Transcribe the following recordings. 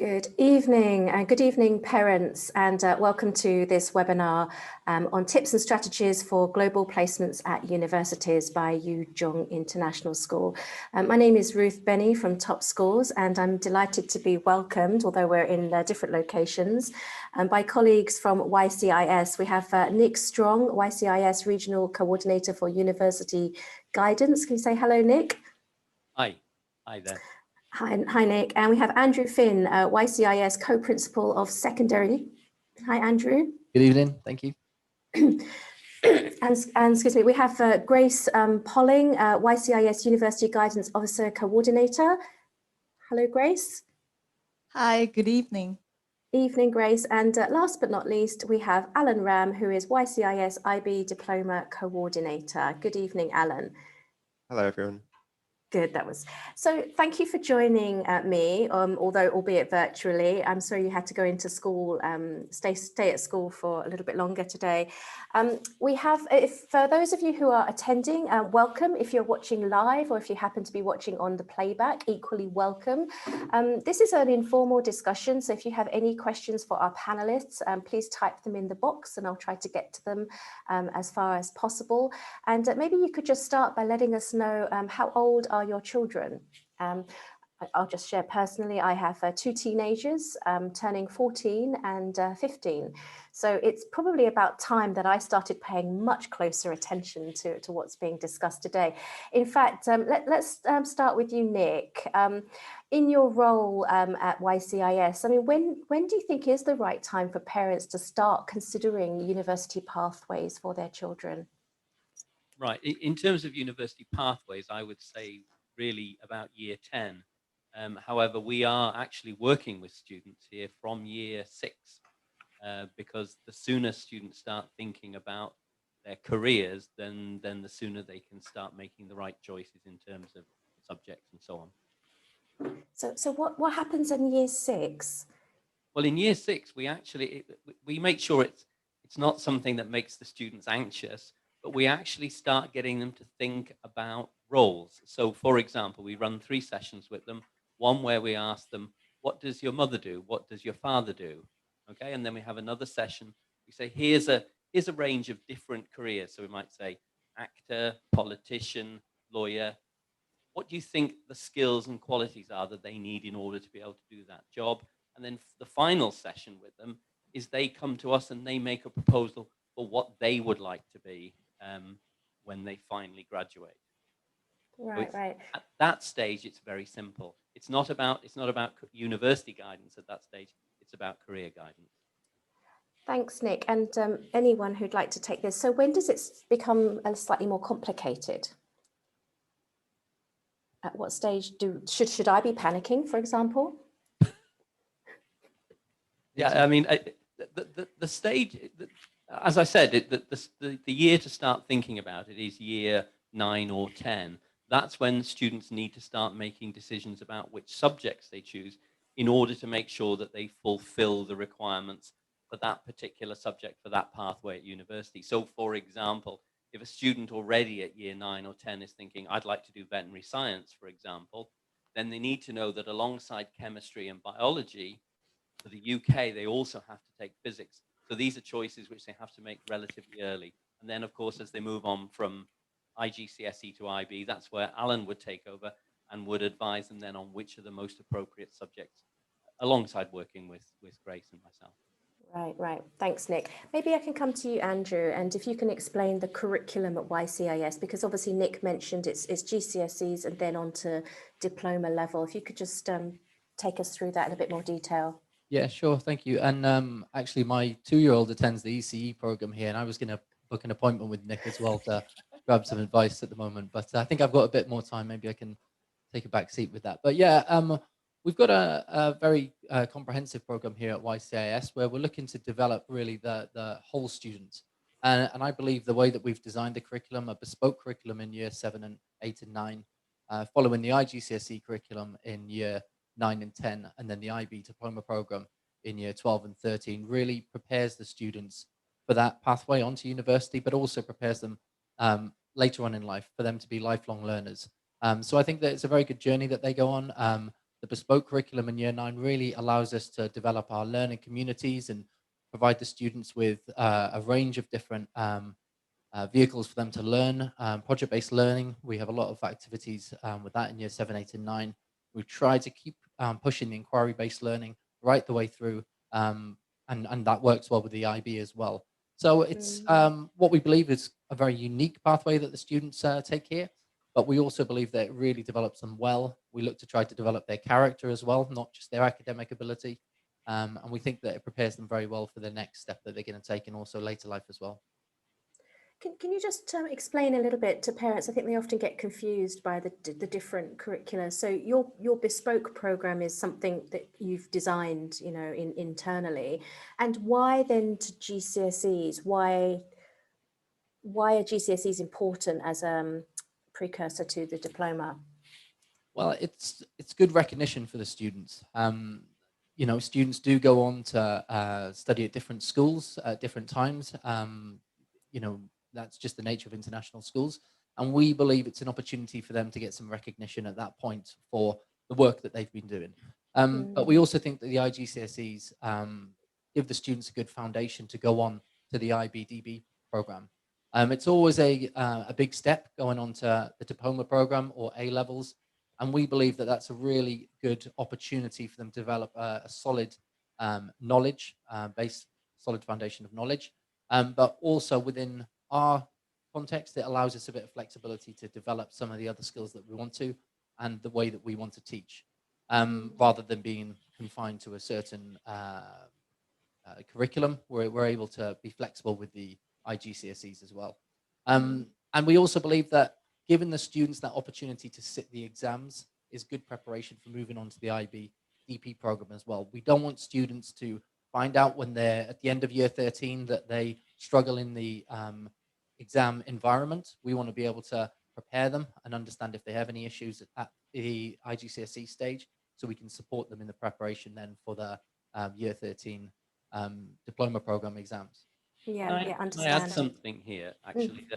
Good evening, good evening, parents, and welcome to this webinar on tips and strategies for global placements at universities by Yu Jung International School. My name is Ruth Benny from Top Schools, and I'm delighted to be welcomed, although we're in different locations, by colleagues from YCIS. We have Nick Strong, YCIS Regional Coordinator for University Guidance. Can you say hello, Nick? Hi there. Hi, Nick. And we have Andrew Finn, YCIS Co-Principal of Secondary. Hi, Andrew. Good evening. Thank you. and excuse me, we have Grace Polling, YCIS University Guidance Officer Coordinator. Hello, Grace. Hi, good evening. Evening, Grace. And last but not least, we have Alan Ram, who is YCIS IB Diploma Coordinator. Good evening, Alan. Hello, everyone. Good, that was. So thank you for joining me, although albeit virtually. I'm sorry you had to go into school, stay at school for a little bit longer today. We have, for those of you who are attending, welcome. If you're watching live or if you happen to be watching on the playback, equally welcome. This is an informal discussion, so if you have any questions for our panelists, please type them in the box and I'll try to get to them as far as possible. And maybe you could just start by letting us know how old are your children. I'll just share personally, I have two teenagers turning 14 and 15. So it's probably about time that I started paying much closer attention to what's being discussed today. In fact, let's start with you, Nick. In your role at YCIS, I mean, when do you think is the right time for parents to start considering university pathways for their children? Right. In terms of university pathways, I would say really about year 10. However, we are actually working with students here from year 6 because the sooner students start thinking about their careers, then the sooner they can start making the right choices in terms of subjects and so on. So what happens in year 6? Well, in year 6, we make sure it's not something that makes the students anxious, but we actually start getting them to think about roles. So, for example, we run 3 sessions with them. One where we ask them, what does your mother do? What does your father do? Okay, and then we have another session. We say, here's a range of different careers. So we might say actor, politician, lawyer. What do you think the skills and qualities are that they need in order to be able to do that job? And then the final session with them is they come to us and they make a proposal for what they would like to be when they finally graduate. Right, right. At that stage, it's very simple. It's not about university guidance at that stage. It's about career guidance. Thanks, Nick. And anyone who'd like to take this. So when does it become slightly more complicated? At what stage should I be panicking, for example? Yeah, I mean, the stage, as I said, the year to start thinking about it is year 9 or 10. That's when students need to start making decisions about which subjects they choose in order to make sure that they fulfill the requirements for that particular subject, for that pathway at university. So, for example, if a student already at year 9 or 10 is thinking, I'd like to do veterinary science, for example, then they need to know that alongside chemistry and biology, for the UK, they also have to take physics. So these are choices which they have to make relatively early. And then, of course, as they move on from IGCSE to IB, that's where Alan would take over and would advise them then on which are the most appropriate subjects, alongside working with Grace and myself. Right, right. Thanks, Nick. Maybe I can come to you, Andrew, and if you can explain the curriculum at YCIS, because obviously Nick mentioned it's GCSEs and then on to diploma level. If you could just take us through that in a bit more detail. Yeah, sure. Thank you. And actually, my 2-year-old attends the ECE program here, and I was going to book an appointment with Nick as well to grab some advice at the moment. But I think I've got a bit more time. Maybe I can take a back seat with that. But yeah, we've got a very comprehensive program here at YCIS where we're looking to develop really the whole student. And I believe the way that we've designed the curriculum, a bespoke curriculum in year 7 and 8 and 9, following the IGCSE curriculum in year 9 and 10, and then the IB diploma program in year 12 and 13 really prepares the students for that pathway onto university, but also prepares them later on in life for them to be lifelong learners. So I think that it's a very good journey that they go on. the bespoke curriculum in Year 9 really allows us to develop our learning communities and provide the students with a range of different vehicles for them to learn. Project-based learning, we have a lot of activities with that in Year 7, 8, and 9. We try to keep pushing the inquiry-based learning right the way through, and that works well with the IB as well. So it's what we believe is a very unique pathway that the students take here, but we also believe that it really develops them well. We look to try to develop their character as well, not just their academic ability. And we think that it prepares them very well for the next step that they're going to take and also later life as well. Can you just explain a little bit to parents? I think they often get confused by the different curricula. So your bespoke program is something that you've designed, internally, and why then to GCSEs? Why are GCSEs important as a precursor to the diploma? Well, it's good recognition for the students. Students do go on to study at different schools at different times. That's just the nature of international schools. And we believe it's an opportunity for them to get some recognition at that point for the work that they've been doing. But we also think that the IGCSEs give the students a good foundation to go on to the IBDB program. It's always a big step going on to the diploma program or A levels. And we believe that that's a really good opportunity for them to develop a solid knowledge base, solid foundation of knowledge. But also within our context, it allows us a bit of flexibility to develop some of the other skills that we want to and the way that we want to teach, rather than being confined to a certain curriculum. We're able to be flexible with the IGCSEs as well. And we also believe that giving the students that opportunity to sit the exams is good preparation for moving on to the IB DP program as well. We don't want students to find out when they're at the end of Year 13 that they struggle in the exam environment. We want to be able to prepare them and understand if they have any issues at the IGCSE stage, so we can support them in the preparation then for the Year 13 diploma program exams. Yeah, I understand. add something here, actually?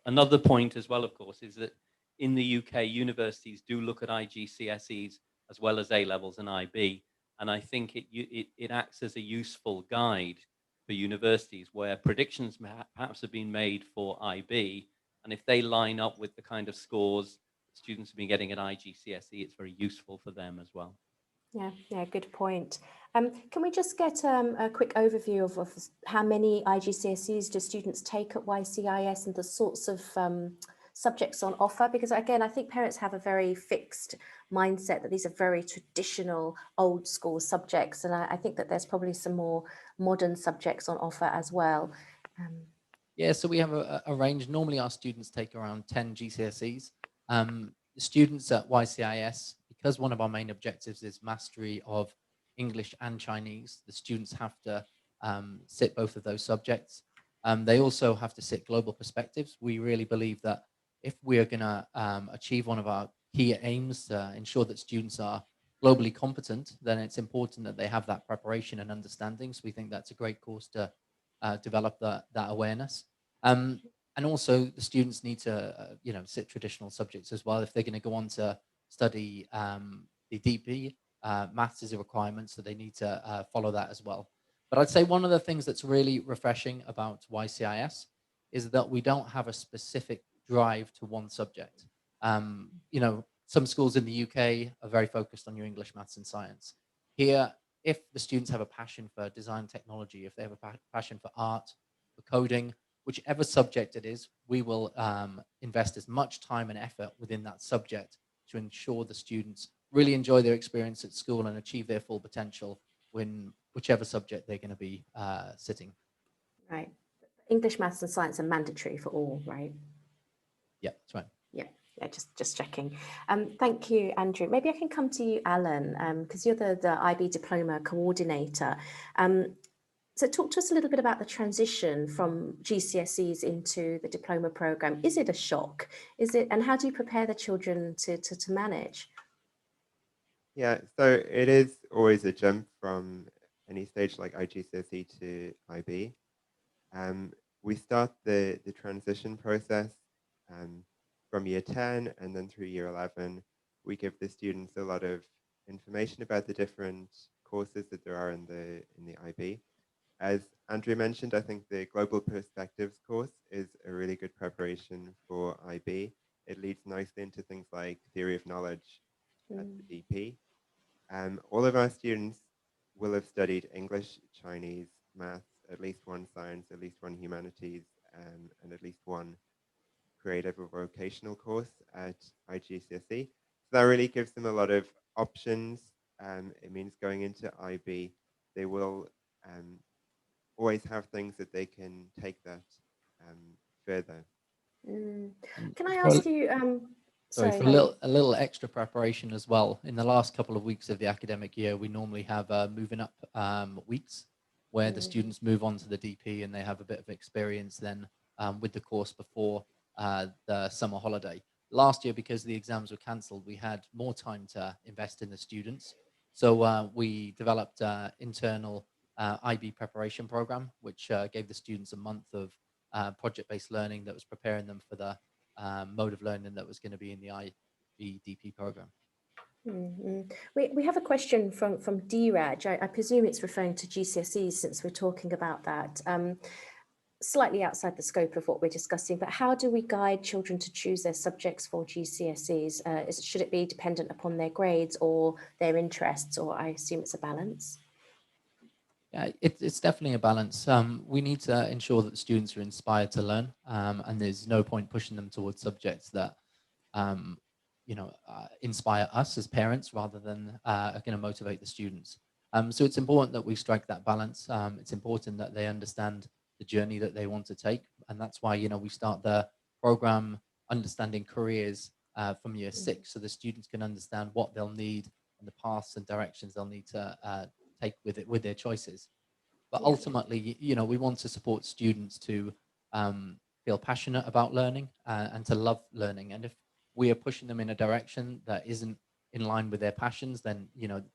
Another point as well, of course, is that in the UK, universities do look at IGCSEs as well as A-levels and IB. And I think it acts as a useful guide for universities where predictions perhaps have been made for IB. And if they line up with the kind of scores students have been getting at IGCSE, it's very useful for them as well. Yeah, good point. Can we just get a quick overview of how many IGCSEs do students take at YCIS and the sorts of subjects on offer? Because again, I think parents have a very fixed mindset that these are very traditional old school subjects. And I think that there's probably some more modern subjects on offer as well. Yeah, so we have a range. Normally our students take around 10 GCSEs. The students at YCIS, because one of our main objectives is mastery of English and Chinese, the students have to sit both of those subjects. They also have to sit global perspectives. We really believe that if we are going to achieve one of our key aims to ensure that students are globally competent, then it's important that they have that preparation and understanding. So we think that's a great course to develop that awareness. And also the students need to, sit traditional subjects as well. If they're going to go on to study the DP, maths is a requirement, so they need to follow that as well. But I'd say one of the things that's really refreshing about YCIS is that we don't have a specific drive to one subject. Some schools in the UK are very focused on your English, maths, and science. Here, if the students have a passion for design technology, if they have a passion for art, for coding, whichever subject it is, we will invest as much time and effort within that subject to ensure the students really enjoy their experience at school and achieve their full potential in whichever subject they're going to be sitting. Right. English, maths and science are mandatory for all, right? Yeah, that's right. Yeah, just checking. Thank you, Andrew. Maybe I can come to you, Alan, because you're the IB Diploma Coordinator. So talk to us a little bit about the transition from GCSEs into the diploma program. Is it a shock? And how do you prepare the children to manage? Yeah, so it is always a jump from any stage like IGCSE to IB. We start the transition process from year 10 and then through year 11. We give the students a lot of information about the different courses that there are in the IB. As Andrew mentioned, I think the Global Perspectives course is a really good preparation for IB. It leads nicely into things like theory of knowledge at the DP. All of our students will have studied English, Chinese, maths, at least one science, at least one humanities, and at least one creative or vocational course at IGCSE. So that really gives them a lot of options. It means going into IB, they will always have things that they can take that further. And Can I for a- ask you? Sorry, Sorry, for Holly. a little extra preparation as well. In the last couple of weeks of the academic year, we normally have moving up weeks where the students move on to the DP and they have a bit of experience then with the course before the summer holiday. Last year, because the exams were cancelled, we had more time to invest in the students. So we developed an internal IB preparation program, which gave the students a month of project-based learning that was preparing them for the mode of learning that was going to be in the IBDP program. We have a question from D-Raj. I presume it's referring to GCSEs since we're talking about that. Slightly outside the scope of what we're discussing, but how do we guide children to choose their subjects for GCSEs? Should it be dependent upon their grades or their interests, or I assume it's a balance? Yeah, it's definitely a balance. We need to ensure that the students are inspired to learn, and there's no point pushing them towards subjects that, inspire us as parents rather than are going to motivate the students. So it's important that we strike that balance. It's important that they understand the journey that they want to take, and that's why we start the program understanding careers from year 6, so the students can understand what they'll need and the paths and directions they'll need to take with their choices. But ultimately, we want to support students to feel passionate about learning and to love learning. And if we are pushing them in a direction that isn't in line with their passions, then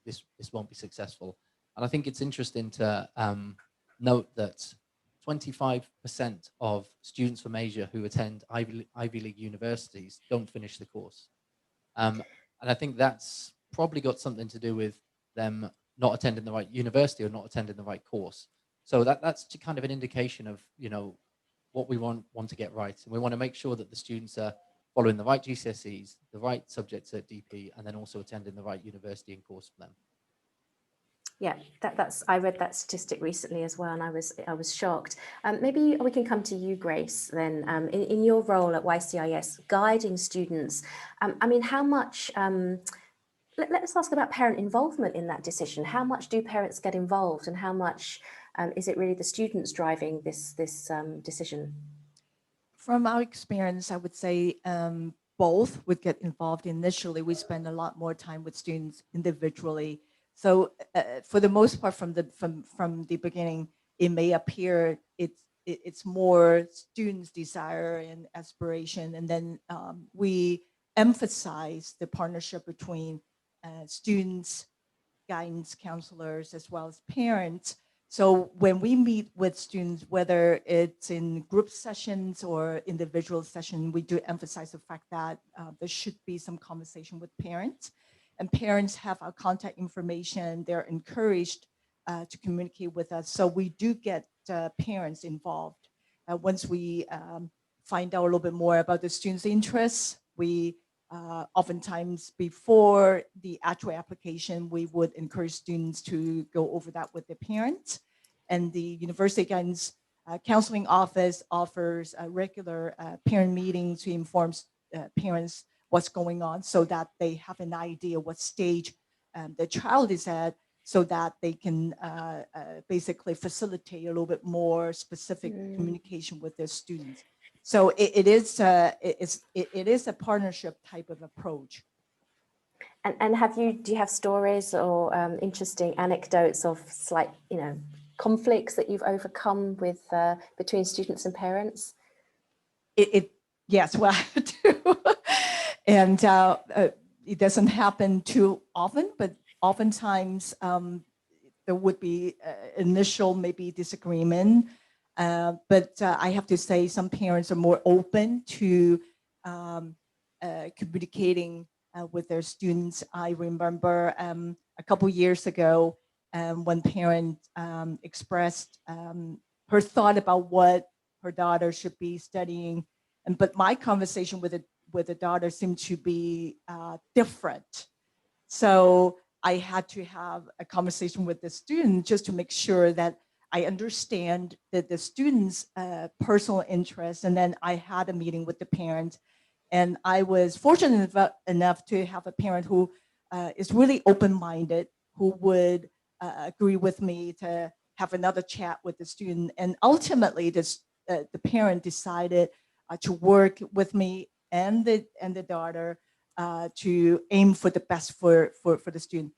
this won't be successful. And I think it's interesting to note that 25% of students from Asia who attend Ivy League universities don't finish the course. And I think that's probably got something to do with them not attending the right university or not attending the right course. So that's kind of an indication of what we want to get right, and we want to make sure that the students are following the right GCSEs, the right subjects at DP, and then also attending the right university and course for them. Yeah, I read that statistic recently as well, and I was shocked. Maybe we can come to you, Grace, then. In your role at YCIS, guiding students, I mean, how much? Let's ask about parent involvement in that decision. How much do parents get involved, and how much is it really the students driving this decision? From our experience, I would say both would get involved. Initially, we spend a lot more time with students individually. So for the most part, from the beginning, it may appear it's more students' desire and aspiration, and then we emphasize the partnership between students, guidance counselors, as well as parents. So when we meet with students, whether it's in group sessions or individual session, we do emphasize the fact that there should be some conversation with parents, and parents have our contact information. They're encouraged to communicate with us. So we do get parents involved. Once we find out a little bit more about the students' interests, we oftentimes before the actual application, we would encourage students to go over that with their parents. And the University Guidance Counseling Office offers regular parent meetings to inform parents what's going on so that they have an idea what stage the child is at, so that they can basically facilitate a little bit more specific communication with their students. So it is a partnership type of approach. And do you have stories or interesting anecdotes of slight, conflicts that you've overcome with between students and parents? Yes, well, I do. And it doesn't happen too often, but oftentimes there would be initial maybe disagreement. But I have to say some parents are more open to communicating with their students. I remember a couple years ago when parents expressed her thought about what her daughter should be studying, but my conversation with the daughter seemed to be different. So I had to have a conversation with the student just to make sure that I understand that the student's personal interest. And then I had a meeting with the parent, and I was fortunate enough to have a parent who is really open-minded, who would agree with me to have another chat with the student. And ultimately, the parent decided to work with me and the daughter to aim for the best for the student.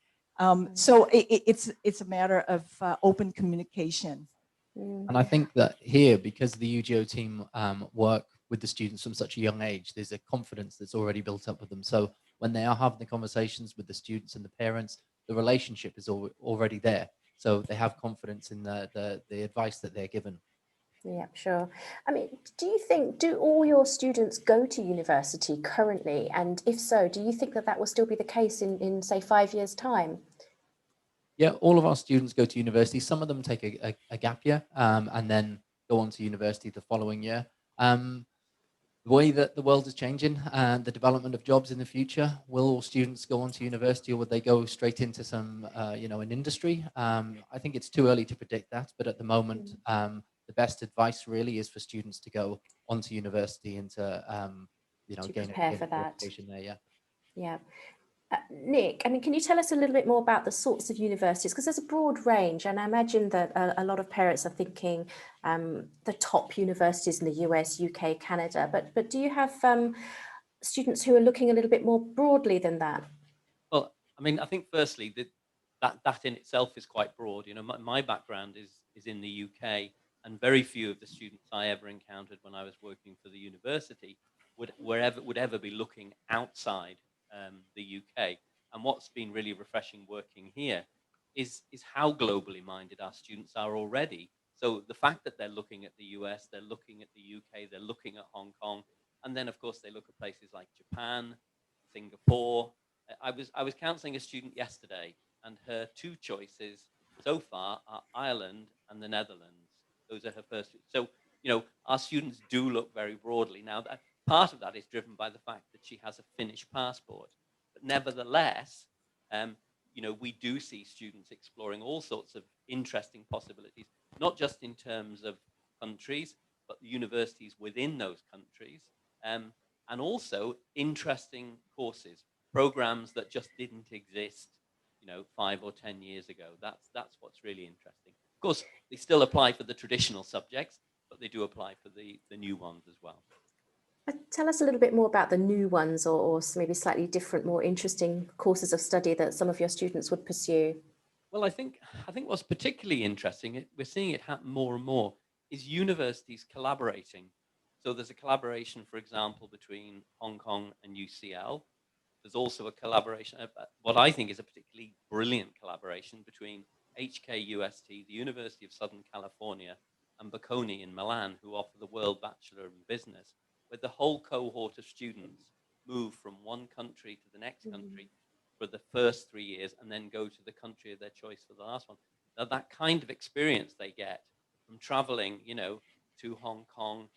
So it's a matter of open communication. And I think that here, because the UGO team work with the students from such a young age, there's a confidence that's already built up with them. So when they are having the conversations with the students and the parents, the relationship is already there. So they have confidence in the advice that they're given. Yeah, sure. I mean, do all your students go to university currently? And if so, do you think that that will still be the case in say 5 years' time? Yeah, all of our students go to university. Some of them take a gap year and then go on to university the following year. The way that the world is changing and the development of jobs in the future, will all students go on to university, or would they go straight into some, an industry? I think it's too early to predict that, but at the moment, the best advice really is for students to go on to university and to, gain prepare a for that. qualification there. Yeah. Yeah. Nick, I mean, can you tell us a little bit more about the sorts of universities? Because there's a broad range, and I imagine that a lot of parents are thinking the top universities in the US, UK, Canada. But do you have students who are looking a little bit more broadly than that? Well, I mean, I think firstly that in itself is quite broad. You know, my background is in the UK, and very few of the students I ever encountered when I was working for the university would ever be looking outside the UK. And what's been really refreshing working here is how globally minded our students are already. So the fact that they're looking at the US, they're looking at the UK, they're looking at Hong Kong, and then of course they look at places like Japan, Singapore. I was counselling a student yesterday, and her two choices so far are Ireland and the Netherlands. Those are her first. So our students do look very broadly. Now, that part of that is driven by the fact that she has a Finnish passport, but nevertheless, we do see students exploring all sorts of interesting possibilities, not just in terms of countries, but the universities within those countries, and also interesting courses, programs that just didn't exist 5 or 10 years ago. That's what's really interesting. Of course, they still apply for the traditional subjects, but they do apply for the new ones as well. Tell us a little bit more about the new ones, or maybe slightly different, more interesting courses of study that some of your students would pursue. Well, I think what's particularly interesting, we're seeing it happen more and more, is universities collaborating. So there's a collaboration, for example, between Hong Kong and UCL. There's also a collaboration, what I think is a particularly brilliant collaboration between HKUST, the University of Southern California, and Bocconi in Milan, who offer the World Bachelor in Business, where the whole cohort of students move from one country to the next country for the first 3 years and then go to the country of their choice for the last one. Now, that kind of experience they get from traveling, to Hong Kong,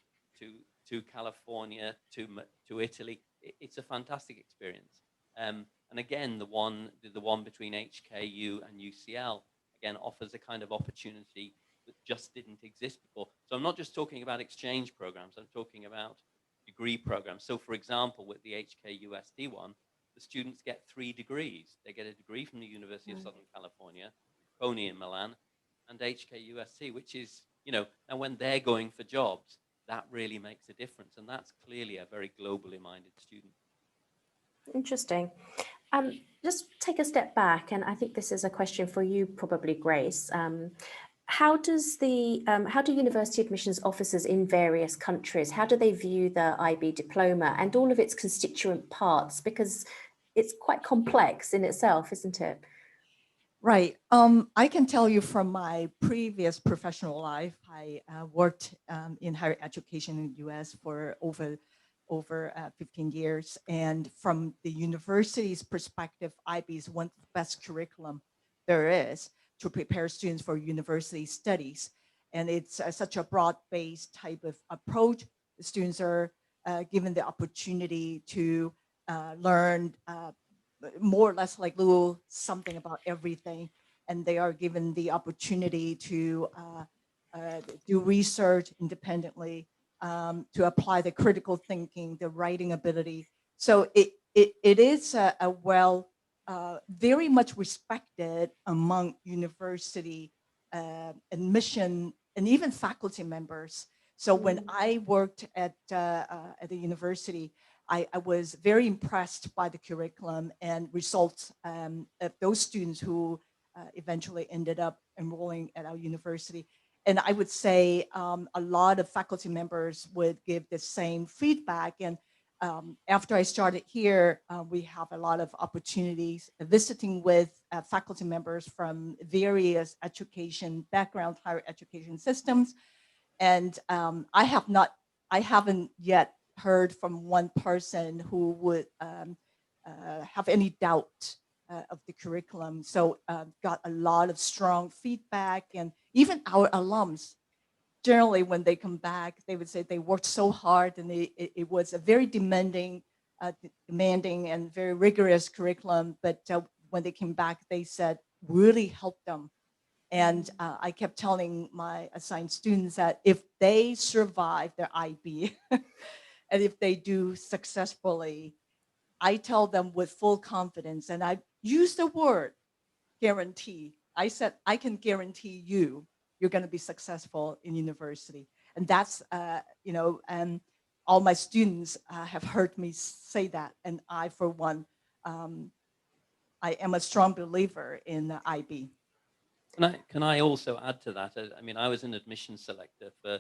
to California, to Italy, it's a fantastic experience. And again, the one between HKU and UCL again offers a kind of opportunity that just didn't exist before. So I'm not just talking about exchange programs, I'm talking about degree programs. So for example, with the HKUSD one, the students get 3 degrees. They get a degree from the University of Southern California, Bocconi in Milan, and HKUST, which is, and when they're going for jobs, that really makes a difference. And that's clearly a very globally minded student. Interesting. Just take a step back, and I think this is a question for you, probably, Grace. How do university admissions officers in various countries, how do they view the IB diploma and all of its constituent parts? Because it's quite complex in itself, isn't it? Right. I can tell you from my previous professional life, I worked in higher education in the US for over over 15 years. And from the university's perspective, IB is one of the best curriculum there is to prepare students for university studies. And it's such a broad-based type of approach. The students are given the opportunity to learn more or less like little something about everything. And they are given the opportunity to do research independently, to apply the critical thinking, the writing ability. So it is a well, very much respected among university admission and even faculty members. So when I worked at the university, I was very impressed by the curriculum and results of those students who eventually ended up enrolling at our university. And I would say a lot of faculty members would give the same feedback. And after I started here, we have a lot of opportunities visiting with faculty members from various education background, higher education systems. And I haven't yet heard from one person who would have any doubt of the curriculum. So got a lot of strong feedback, and even our alums, generally when they come back, they would say they worked so hard, and it was a very demanding and very rigorous curriculum. But when they came back, they said really helped them. And I kept telling my assigned students that if they survive their IB and if they do successfully, I tell them with full confidence, and I use the word guarantee. I said, I can guarantee you're going to be successful in university. And that's, and all my students have heard me say that. And I, for one, I am a strong believer in IB. Can I also add to that? I mean, I was an admissions selector for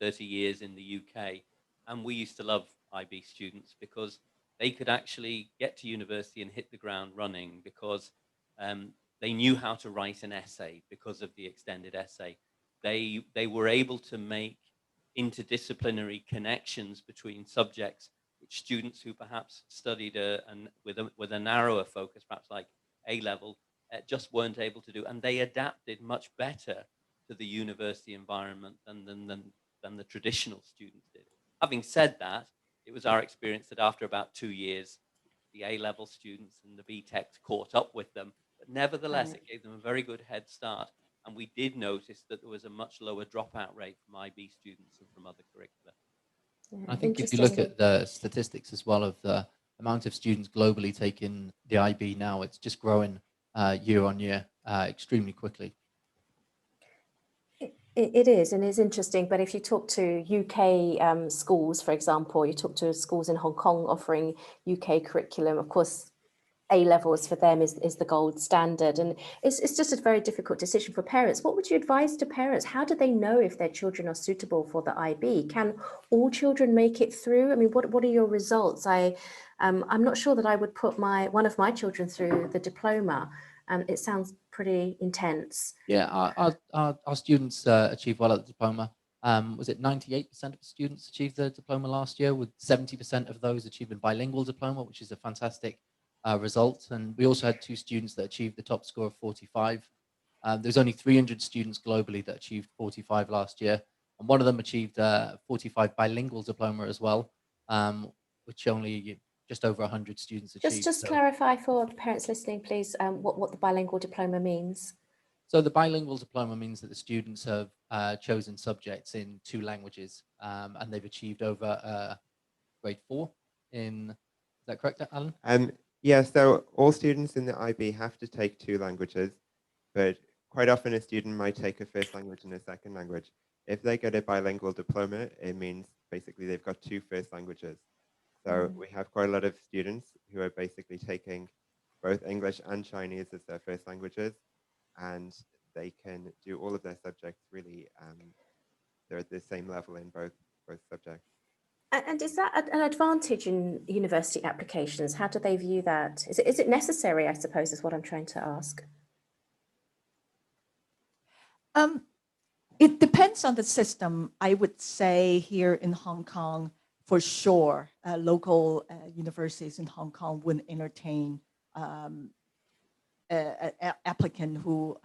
30 years in the UK, and we used to love IB students because they could actually get to university and hit the ground running because they knew how to write an essay because of the extended essay. They were able to make interdisciplinary connections between subjects which students who perhaps studied with a narrower focus, perhaps like A-level, just weren't able to do, and they adapted much better to the university environment than the traditional students did. Having said that, it was our experience that after about 2 years, the A-level students and the B-Techs caught up with them, but nevertheless, it gave them a very good head start. And we did notice that there was a much lower dropout rate from IB students than from other curricula. Yeah, I think if you look at the statistics as well of the amount of students globally taking the IB now, it's just growing year on year extremely quickly. It is, and it's interesting. But if you talk to UK schools, for example, you talk to schools in Hong Kong offering UK curriculum, of course, A-levels for them is the gold standard. And it's just a very difficult decision for parents. What would you advise to parents? How do they know if their children are suitable for the IB? Can all children make it through? I mean, what are your results? I'm not sure that I would put one of my children through the diploma. It sounds pretty intense. Yeah, our students achieve well at the diploma. Was it 98% of the students achieved the diploma last year, with 70% of those achieving bilingual diploma, which is a fantastic result. And we also had 2 students that achieved the top score of 45. There's only 300 students globally that achieved 45 last year. And one of them achieved 45 bilingual diploma as well, which only just over 100 students achieved. Just clarify for the parents listening, please, what the bilingual diploma means. So the bilingual diploma means that the students have chosen subjects in 2 languages, and they've achieved over grade 4 in, is that correct, Alan? Yeah, so all students in the IB have to take 2 languages, but quite often a student might take a first language and a second language. If they get a bilingual diploma, it means basically they've got 2 first languages. So we have quite a lot of students who are basically taking both English and Chinese as their first languages, and they can do all of their subjects really. They're at the same level in both subjects. And is that an advantage in university applications? How do they view that? Is it necessary, I suppose, is what I'm trying to ask. It depends on the system. I would say here in Hong Kong, for sure, local universities in Hong Kong wouldn't entertain an applicant who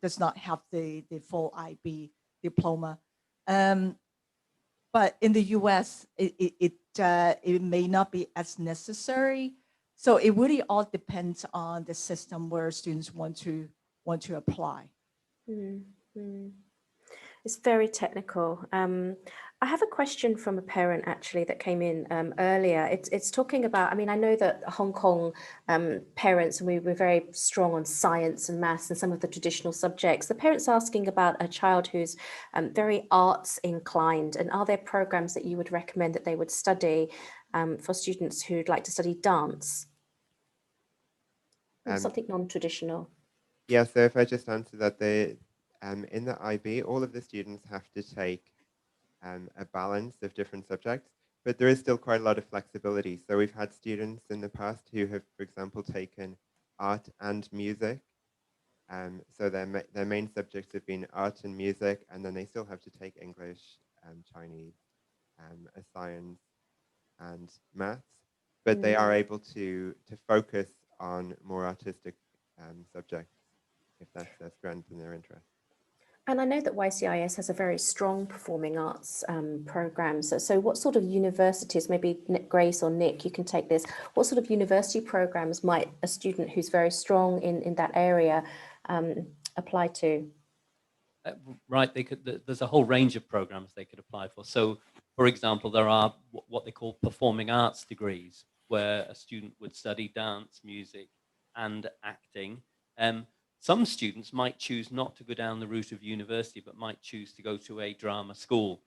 does not have the full IB diploma. But in the US, it may not be as necessary. So it really all depends on the system where students want to apply. Mm-hmm. It's very technical. I have a question from a parent actually that came in earlier. It's talking about, I mean, I know that Hong Kong parents, and we're very strong on science and maths and some of the traditional subjects. The parent's asking about a child who's very arts inclined, and are there programs that you would recommend that they would study for students who'd like to study dance? Or something non-traditional. Yeah, so if I just answer that, in the IB, all of the students have to take a balance of different subjects, but there is still quite a lot of flexibility. So we've had students in the past who have, for example, taken art and music. So their main subjects have been art and music, and then they still have to take English, Chinese, a science, and maths. But they are able to focus on more artistic subjects if that's their strength and their interest. And I know that YCIS has a very strong performing arts program. So what sort of universities, maybe Grace or Nick, you can take this, what sort of university programs might a student who's very strong in that area apply to? Right, there's a whole range of programs they could apply for. So, for example, there are what they call performing arts degrees, where a student would study dance, music, and acting. Some students might choose not to go down the route of university, but might choose to go to a drama school.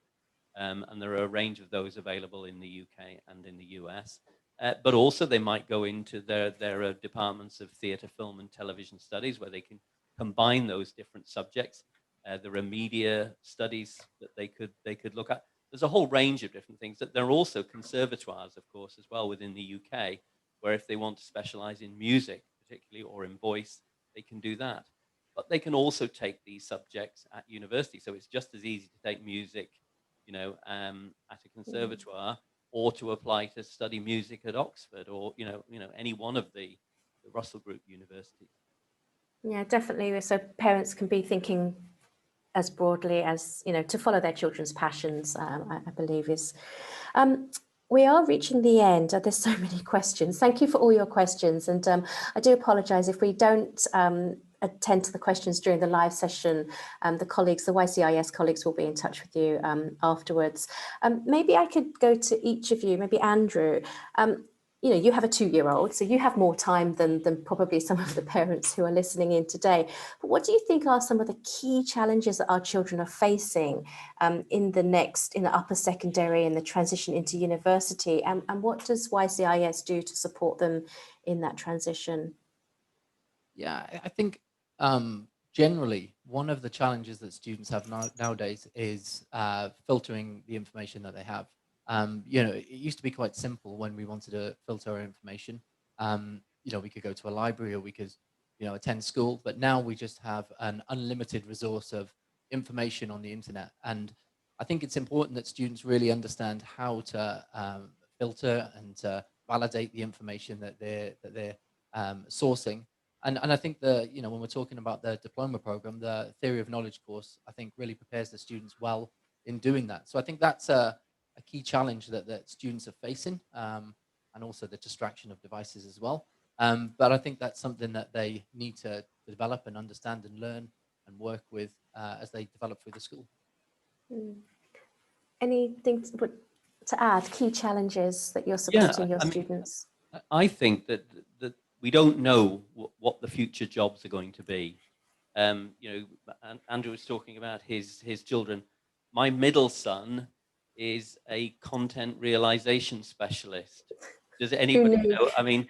And there are a range of those available in the UK and in the US. But also they might go into their departments of theatre, film, and television studies, where they can combine those different subjects. There are media studies that they could look at. There's a whole range of different things. That there are also conservatoires, of course, as well within the UK, where if they want to specialize in music, particularly, or in voice, they can do that. But they can also take these subjects at university. So it's just as easy to take music, at a conservatoire, or to apply to study music at Oxford, or any one of the Russell Group universities. Yeah, definitely. So parents can be thinking as broadly as, to follow their children's passions, I believe is. We are reaching the end. There's so many questions. Thank you for all your questions. And I do apologize if we don't attend to the questions during the live session. The YCIS colleagues will be in touch with you afterwards. Maybe I could go to each of you, maybe Andrew. You have a 2-year-old, so you have more time than probably some of the parents who are listening in today. But what do you think are some of the key challenges that our children are facing in the upper secondary and the transition into university? And what does YCIS do to support them in that transition? Yeah, I think generally one of the challenges that students have nowadays is filtering the information that they have. It used to be quite simple when we wanted to filter our information. We could go to a library, or we could, attend school, but now we just have an unlimited resource of information on the internet. And I think it's important that students really understand how to filter and to validate the information that they're sourcing. And I think when we're talking about the diploma program, the theory of knowledge course, I think really prepares the students well in doing that. So I think that's a key challenge that students are facing, and also the distraction of devices as well. But I think that's something that they need to develop and understand and learn and work with as they develop through the school. Anything to add? Key challenges that you're supporting your students? I think that we don't know what the future jobs are going to be. Andrew was talking about his children. My middle son is a content realization specialist. Does anybody know? I mean,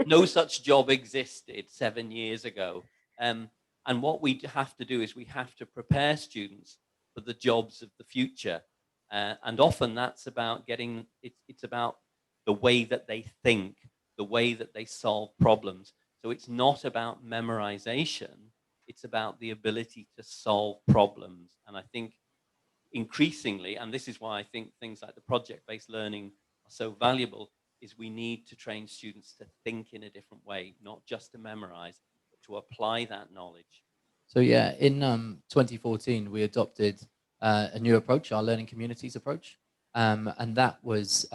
no such job existed 7 years ago. And what we have to do is we have to prepare students for the jobs of the future. And often that's about it's about the way that they think, the way that they solve problems. So it's not about memorization, it's about the ability to solve problems. And I think increasingly, and this is why I think things like the project-based learning are so valuable, is we need to train students to think in a different way, not just to memorize, but to apply that knowledge. So yeah, in 2014, we adopted a new approach, our learning communities approach. And that was,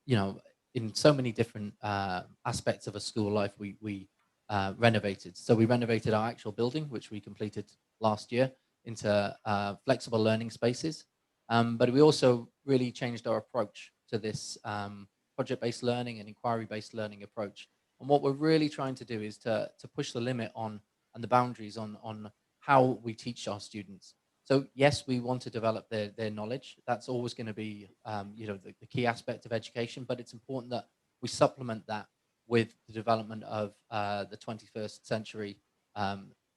you know, in so many different aspects of a school life, we renovated. So we renovated our actual building, which we completed last year, into flexible learning spaces. But we also really changed our approach to this project-based learning and inquiry-based learning approach. And what we're really trying to do is to push the limit on and the boundaries on how we teach our students. So yes, we want to develop their knowledge. That's always going to be, you know, the key aspect of education, but it's important that we supplement that with the development of the 21st century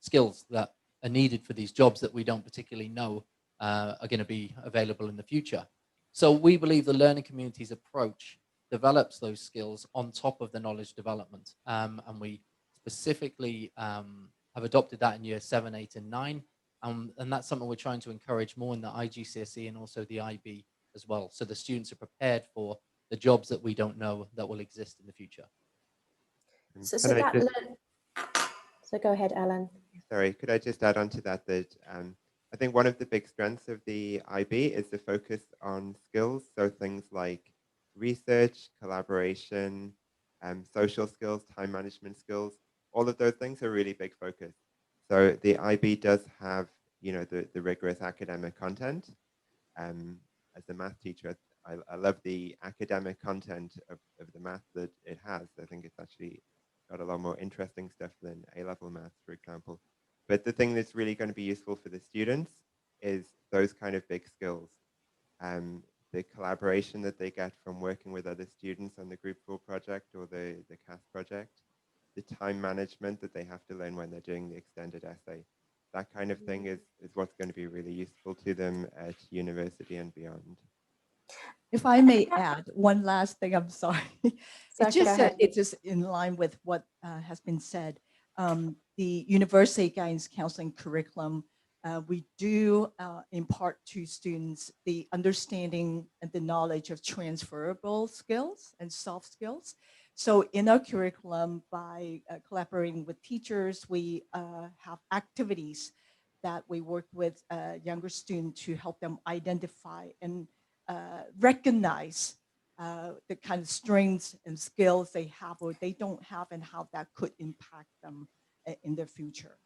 skills that are needed for these jobs that we don't particularly know are going to be available in the future. So we believe the learning communities approach develops those skills on top of the knowledge development. And we specifically have adopted that in year 7, 8, and 9. And that's something we're trying to encourage more in the IGCSE and also the IB as well. So the students are prepared for the jobs that we don't know that will exist in the future. So, Can I just, so go ahead, Alan. sorry, could I just add on to that I think one of the big strengths of the IB is the focus on skills. So things like research, collaboration, social skills, time management skills, all of those things are really big focus. So the IB does have, you know, the rigorous academic content. As a math teacher, I love the academic content of the math that it has. I think it's actually got a lot more interesting stuff than A-level maths, for example. But the thing that's really going to be useful for the students is those kind of big skills. The collaboration that they get from working with other students on the Group 4 project or the CAS project, the time management that they have to learn when they're doing the extended essay. That kind of thing is what's going to be really useful to them at university and beyond. If I may add one last thing, I'm sorry. Sorry, It's just go ahead. it's just in line with what has been said. The university guidance counseling curriculum, we do impart to students the understanding and the knowledge of transferable skills and soft skills. So in our curriculum, by collaborating with teachers, we have activities that we work with younger students to help them identify and recognize the kind of strengths and skills they have or they don't have and how that could impact them in their future.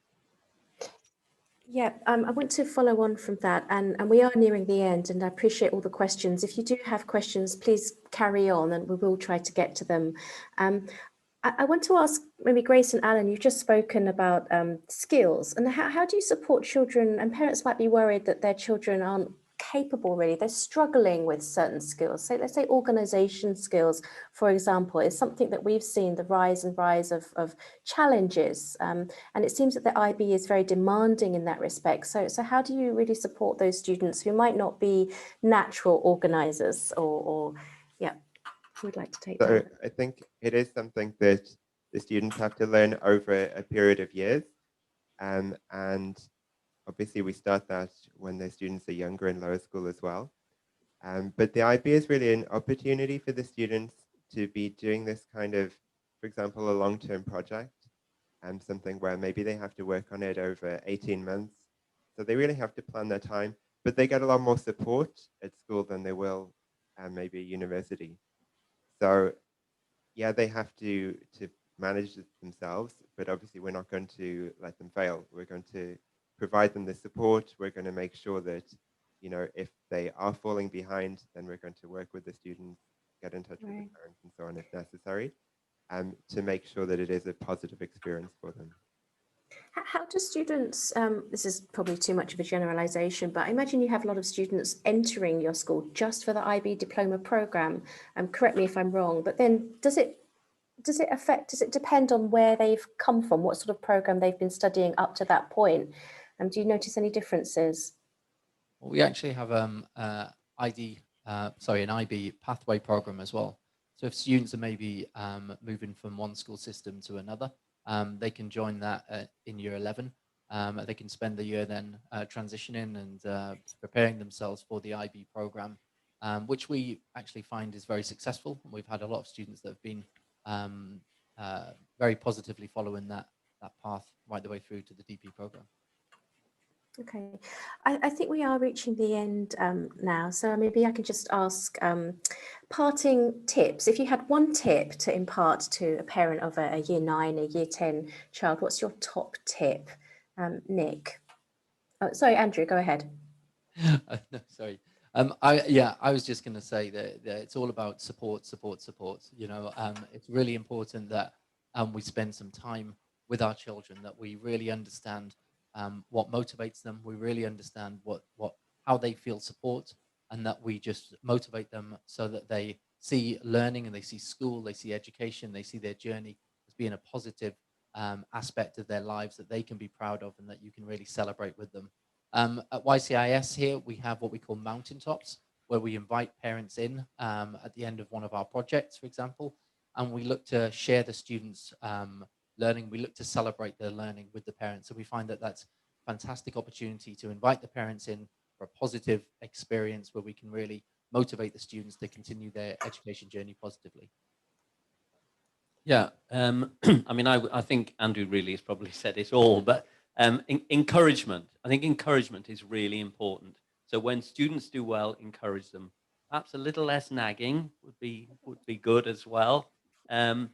Yeah, I want to follow on from that, and we are nearing the end, and I appreciate all the questions. If you do have questions, please carry on, and we will try to get to them. I want to ask maybe Grace and Alan, you've just spoken about skills, and how do you support children? And parents might be worried that their children aren't capable, really. They're struggling with certain skills. So let's say organization skills, for example, is something that we've seen the rise of challenges. And it seems that the IB is very demanding in that respect. So how do you really support those students who might not be natural organizers or yeah, who would like to take So that? I think it is something that the students have to learn over a period of years. And obviously we start that when the students are younger in lower school as well. But the IB is really an opportunity for the students to be doing this kind of, for example, a long-term project, and something where maybe they have to work on it over 18 months. So they really have to plan their time, but they get a lot more support at school than they will maybe at university. So yeah, they have to manage it themselves, but obviously we're not going to let them fail. We're going to provide them the support. We're going to make sure that, you know, if they are falling behind, then we're going to work with the students, get in touch with the parents and so on if necessary, to make sure that it is a positive experience for them. How do students, this is probably too much of a generalization, but I imagine you have a lot of students entering your school just for the IB diploma program. Correct me if I'm wrong, but then does it depend on where they've come from, what sort of program they've been studying up to that point? Do you notice any differences? Well, we actually have an IB pathway program as well. So if students are maybe moving from one school system to another, they can join that in year 11. They can spend the year then transitioning and preparing themselves for the IB program, which we actually find is very successful. We've had a lot of students that have been very positively following that path right the way through to the DP program. Okay, I think we are reaching the end now, so maybe I can just ask parting tips. If you had one tip to impart to a parent of a year 9, a year 10 child, what's your top tip? Nick? Oh, sorry, Andrew, go ahead. No, sorry. I was just going to say that it's all about support. You know, it's really important that we spend some time with our children, that we really understand what motivates them. We really understand how they feel support, and that we just motivate them so that they see learning and they see school, they see education, they see their journey as being a positive aspect of their lives that they can be proud of and that you can really celebrate with them. At YCIS here, we have what we call mountaintops, where we invite parents in at the end of one of our projects, for example, and we look to share the students' learning. We look to celebrate their learning with the parents. So we find that that's a fantastic opportunity to invite the parents in for a positive experience where we can really motivate the students to continue their education journey positively. Yeah, I mean, I think Andrew really has probably said it all, but encouragement. I think encouragement is really important. So when students do well, encourage them. Perhaps a little less nagging would be good as well. And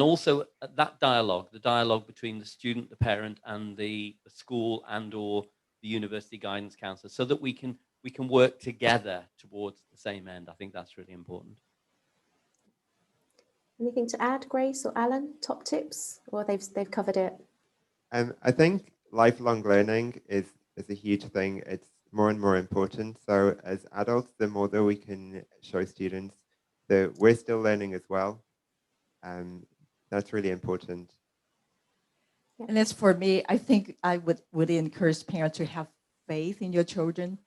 also that dialogue, the dialogue between the student, the parent, and the school and/or the university guidance counselor, so that we can work together towards the same end. I think that's really important. Anything to add, Grace or Alan? Top tips, or they've covered it? I think lifelong learning is a huge thing. It's more and more important. So as adults, the more that we can show students that we're still learning as well, that's really important. And as for me, I think I would encourage parents to have faith in your children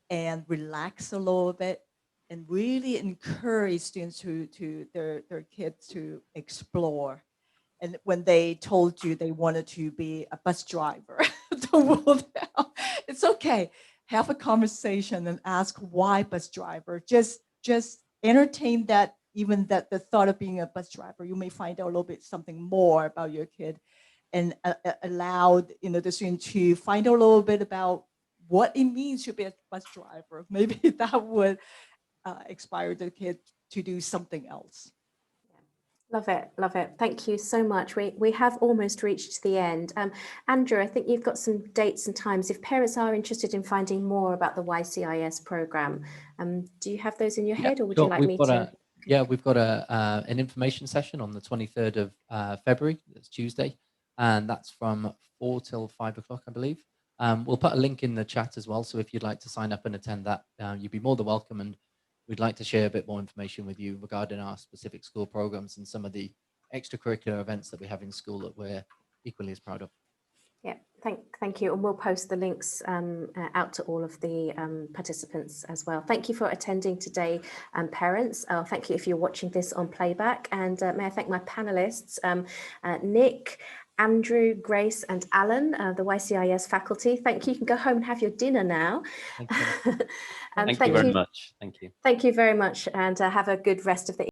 and relax a little bit and really encourage students to their kids to explore. And when they told you they wanted to be a bus driver, don't rule them out. It's okay. Have a conversation and ask why bus driver. Just entertain that, even that the thought of being a bus driver. You may find out a little bit something more about your kid, and allow the student to find out a little bit about what it means to be a bus driver. Maybe that would inspire the kid to do something else. Love it, love it. Thank you so much. We have almost reached the end. Andrew, I think you've got some dates and times. If parents are interested in finding more about the YCIS program, do you have those in your head, or would you like me to? Yeah, we've got an information session on the 23rd of February. It's Tuesday, and that's from 4 till 5 o'clock, I believe. We'll put a link in the chat as well, so if you'd like to sign up and attend that, you'd be more than welcome. And we'd like to share a bit more information with you regarding our specific school programs and some of the extracurricular events that we have in school that we're equally as proud of. Yeah, thank you. And we'll post the links out to all of the participants as well. Thank you for attending today, parents. Thank you if you're watching this on playback. And may I thank my panelists, Nick, Andrew, Grace and Alan, the YCIS faculty. Thank you. You can go home and have your dinner now. Thank you very much. Thank you. Thank you very much, and have a good rest of the